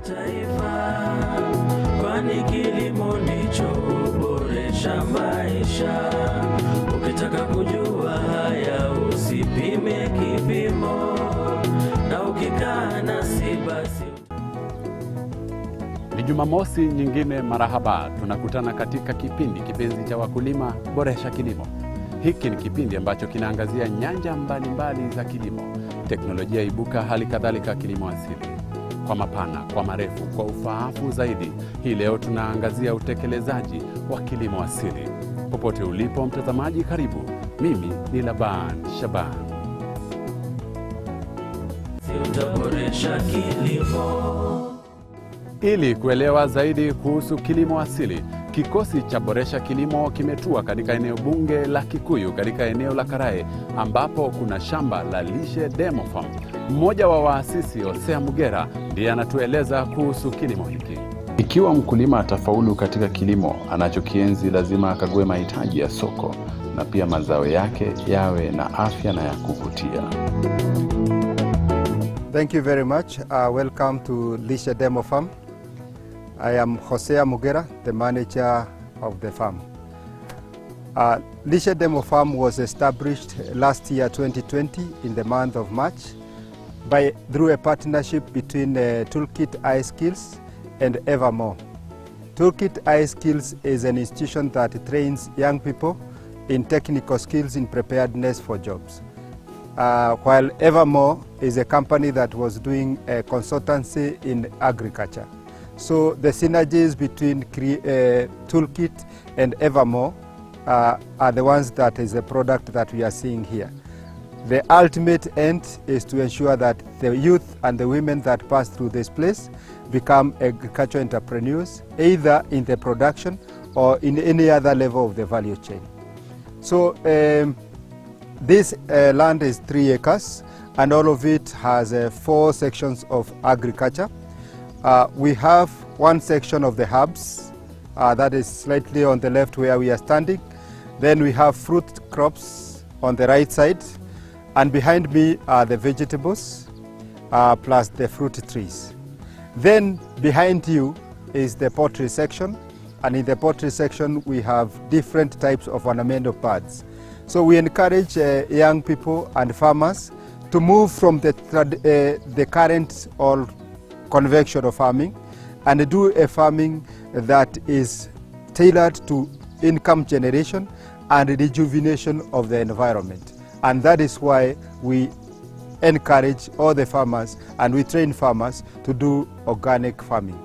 kimataifa, kwani kilimo ndicho huboresha maisha. Ukitaka kujua haya usipime kipimo, na ukikaa nasi basi. Ni Jumamosi nyingine marahaba, tunakutana katika kipindi kipenzi cha wakulima Boresha Kilimo. Hiki ni kipindi ambacho kinaangazia nyanja mbalimbali za kilimo, teknolojia ibuka, hali kadhalika kilimo asili. Kwa mapana, kwa marefu, kwa ufaafu zaidi, hii leo tunaangazia utekelezaji wa kilimo asili. Popote ulipo mtazamaji, karibu. Mimi ni Shamba. Utaboresha kilimo. Ili kuelewa zaidi kuhusu kilimo asili, kikosi cha Boresha Kilimo kimetua katika eneo bunge la Kikuyu katika eneo la Karae, ambapo kuna shamba la lishe demo farm. Mmoja wa waasisi Hosea Mugera ndiye anatueleza kuhusu kilimo hiki. Ikiwa mkulima atafaulu katika kilimo anachokienzi, lazima akague mahitaji ya soko na pia mazao yake yawe na afya na ya kuvutia. Thank you very much. Welcome to Lishe Demo Farm. I am Hosea Mugera, the manager of the farm. Lishe Demo Farm was established last year, 2020, in the month of March, through a partnership between Toolkit iSkills and Evermore. Toolkit iSkills is an institution that trains young people in technical skills in preparedness for jobs. While Evermore is a company that was doing a consultancy in agriculture. So the synergies between Toolkit and Evermore are the ones that is the product that we are seeing here. The ultimate end is to ensure that the youth and the women that pass through this place become agricultural entrepreneurs, either in the production or in any other level of the value chain. So this land is 3 acres, and all of it has 4 sections of agriculture. We have one section of the herbs, that is slightly on the left where we are standing. Then we have fruit crops on the right side, and behind me are the vegetables, plus the fruit trees. Then behind you is the poultry section, and in the poultry section we have different types of ornamental birds. So we encourage young people and farmers to move from the current or conventional farming and do a farming that is tailored to income generation and rejuvenation of the environment. And that is why we encourage all the farmers and we train farmers to do organic farming.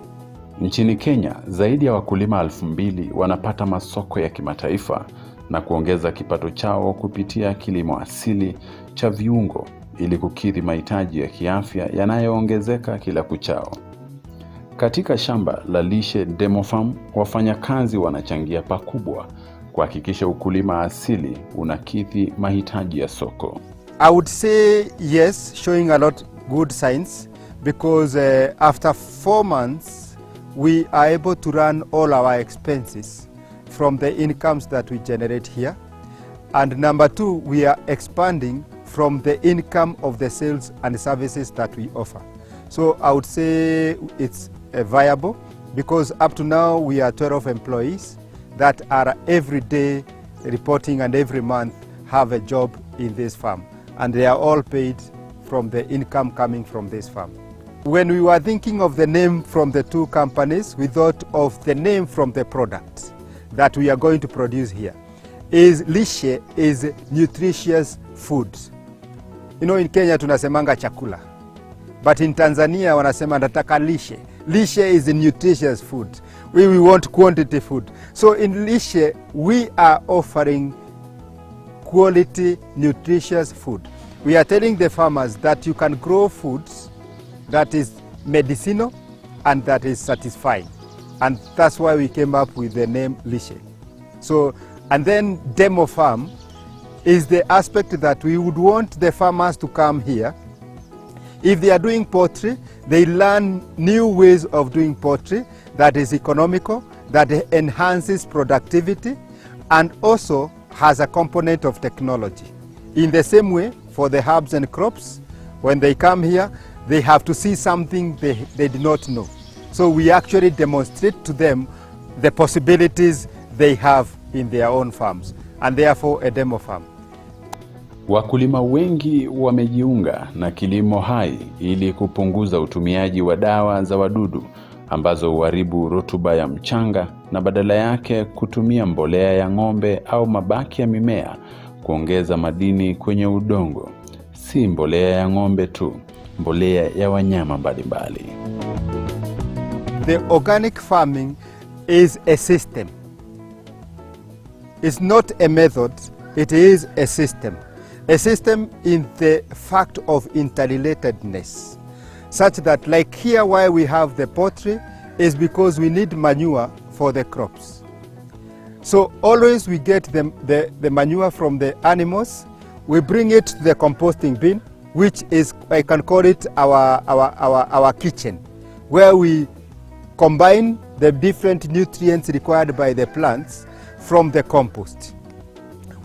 Nchini Kenya, zaidi ya wakulima 2,000 wanapata masoko ya kimataifa na kuongeza kipato chao kupitia kilimo asili cha viungo ili kukidhi mahitaji ya kiafya yanayoongezeka kila kuchao. Katika shamba la Lishe Demo Farm, wafanyakazi wanachangia pakubwa kuhakikisha ukulima asili unakidhi mahitaji ya soko. I would say yes, showing a lot good signs, because after 4 months we are able to run all our expenses from the incomes that we generate here. And number 2, we are expanding from the income of the sales and services that we offer. So I would say it's viable, because up to now we are 12 employees that are every day reporting and every month have a job in this farm, and they are all paid from the income coming from this farm. When we were thinking of the name from the 2 companies, we thought of the name from the product that we are going to produce here. Lishe is nutritious food. You know, in Kenya tunasemanga chakula, but in Tanzania wanasema nataka lishe. Lishe is a nutritious food. We want quantity food. So in Lishe, we are offering quality nutritious food. We are telling the farmers that you can grow foods that is medicinal and that is satisfying. And that's why we came up with the name Lishe. So, and then Demo Farm is the aspect that we would want the farmers to come here. If they are doing poultry, they learn new ways of doing poultry that is economical, that enhances productivity, and also has a component of technology. In the same way, for the herbs and crops, when they come here, they have to see something they did not know. So we actually demonstrate to them the possibilities they have in their own farms, and therefore a demo farm. Wakulima wengi wamejiunga na kilimo hai ili kupunguza utumiaji wa dawa za wadudu ambazo huharibu rutuba ya mchanga, na badala yake kutumia mbolea ya ng'ombe au mabaki ya mimea kuongeza madini kwenye udongo. Si mbolea ya ng'ombe tu, mbolea ya wanyama mbalimbali. The organic farming is a system. It's not a method, it is a system. A system in the fact of interrelatedness, such that like here why we have the poultry is because we need manure for the crops. So always we get the manure from the animals, we bring it to the composting bin, which is, I can call it our kitchen, where we combine the different nutrients required by the plants from the compost.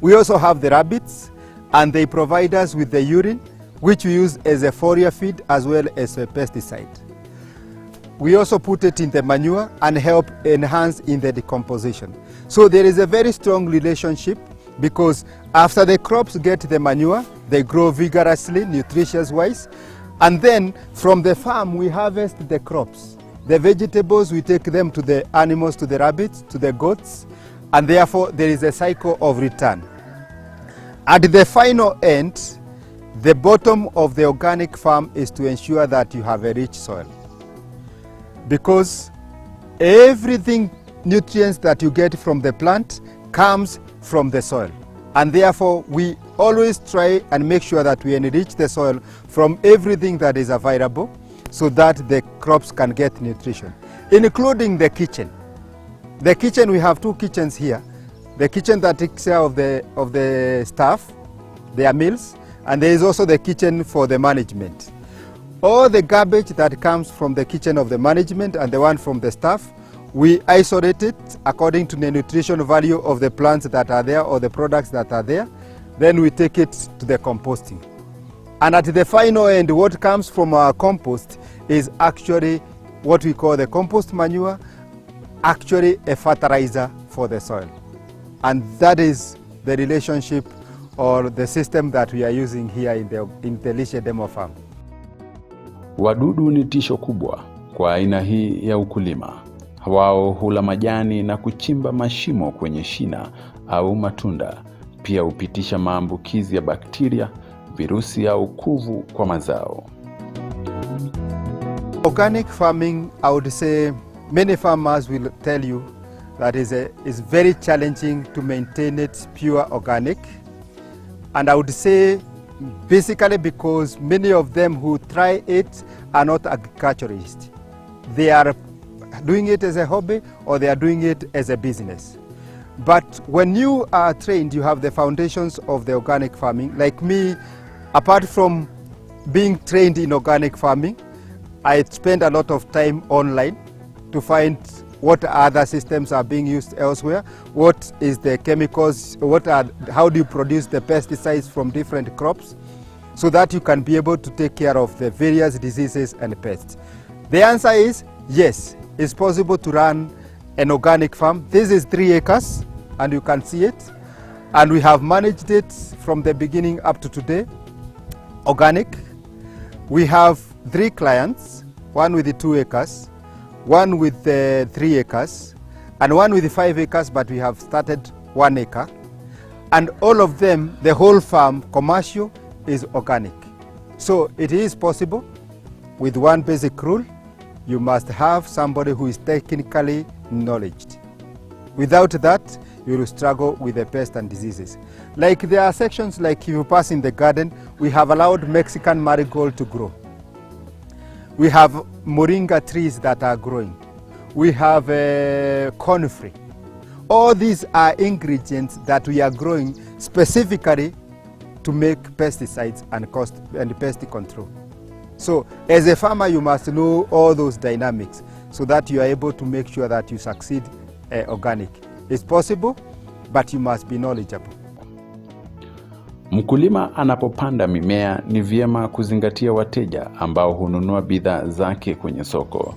We also have the rabbits, and they provide us with the urine, which we use as a foliar feed as well as a pesticide. We also put it in the manure and help enhance in the decomposition. So there is a very strong relationship, because after the crops get the manure, they grow vigorously, nutritious wise, and then from the farm we harvest the crops. The vegetables, we take them to the animals, to the rabbits, to the goats, and therefore there is a cycle of return. At the final end, the bottom of the organic farm is to ensure that you have a rich soil. Because everything, nutrients that you get from the plant comes from the soil. And therefore, we always try and make sure that we enrich the soil from everything that is available, so that the crops can get nutrition, including the kitchen. The kitchen, we have two kitchens here. The kitchen that takes care of the staff, their meals, and there is also the kitchen for the management. All the garbage that comes from the kitchen of the management and the one from the staff, we isolate it according to the nutritional value of the plants that are there or the products that are there. Then we take it to the composting. And at the final end, what comes from our compost is actually what we call the compost manure, actually a fertilizer for the soil. And that is the relationship or the system that we are using here in the lishe demo farm. Wadudu ni tisho kubwa kwa aina hii ya ukulima. Wao hula majani na kuchimba mashimo kwenye shina au matunda. Pia hupitisha maambukizi ya bakteria, virusi au kuvu kwa mazao. Organic farming, I would say many farmers will tell you that is very challenging to maintain it pure organic. And I would say basically because many of them who try it are not agriculturists. They are doing it as a hobby or they are doing it as a business. But when you are trained, you have the foundations of the organic farming. Like me, apart from being trained in organic farming, I spend a lot of time online to find what other systems are being used elsewhere, what is the chemicals, how do you produce the pesticides from different crops, so that you can be able to take care of the various diseases and pests. The answer is yes, it's possible to run an organic farm. This is 3 acres and you can see it, and we have managed it from the beginning up to today, organic. We have 3 clients, one with the 2 acres, one with the 3 acres, and one with the 5 acres, but we have started 1 acre. And all of them, the whole farm, commercial, is organic. So it is possible with one basic rule: you must have somebody who is technically knowledgeable. Without that, you will struggle with the pests and diseases. Like there are sections, like if you pass in the garden, we have allowed Mexican marigold to grow. We have moringa trees that are growing. We have conifer. All these are ingredients that we are growing specifically to make pesticides and pest control. So as a farmer, you must know all those dynamics so that you are able to make sure that you succeed organic. It's possible, but you must be knowledgeable. Mkulima anapopanda mimea ni vyema kuzingatia wateja ambao hununua bidhaa zake kwenye soko.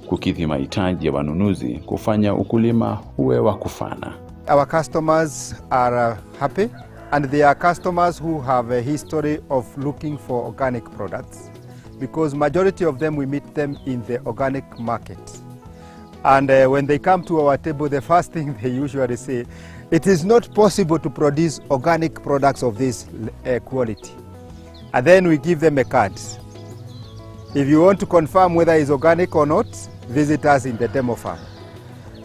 kukidhi mahitaji ya wanunuzi, kufanya ukulima uwe wa kufana. Our customers are happy, and they are customers who have a history of looking for organic products, because majority of them we meet them in the organic market. And when they come to our table, the first thing they usually say, it is not possible to produce organic products of this quality. And then we give them a card. If you want to confirm whether it's organic or not, visit us in the demo farm.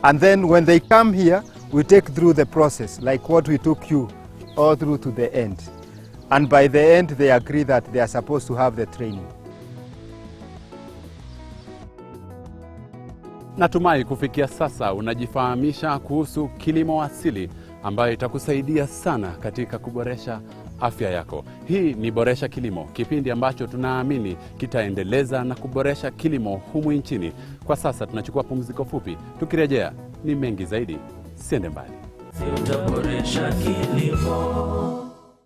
And then when they come here, we take through the process, like what we took you all through to the end. And by the end, they agree that they are supposed to have the training. Natumai kufikia sasa unajifahamisha kuhusu kilimo asili ambayo itakusaidia sana katika kuboresha afya yako. Hii ni Boresha Kilimo, kipindi ambacho tunaamini kitaendeleza na kuboresha kilimo humu nchini. Kwa sasa tunachukua pumziko fupi, tukirejea ni mengi zaidi. Siende mbali. Si utaboresha kilimo.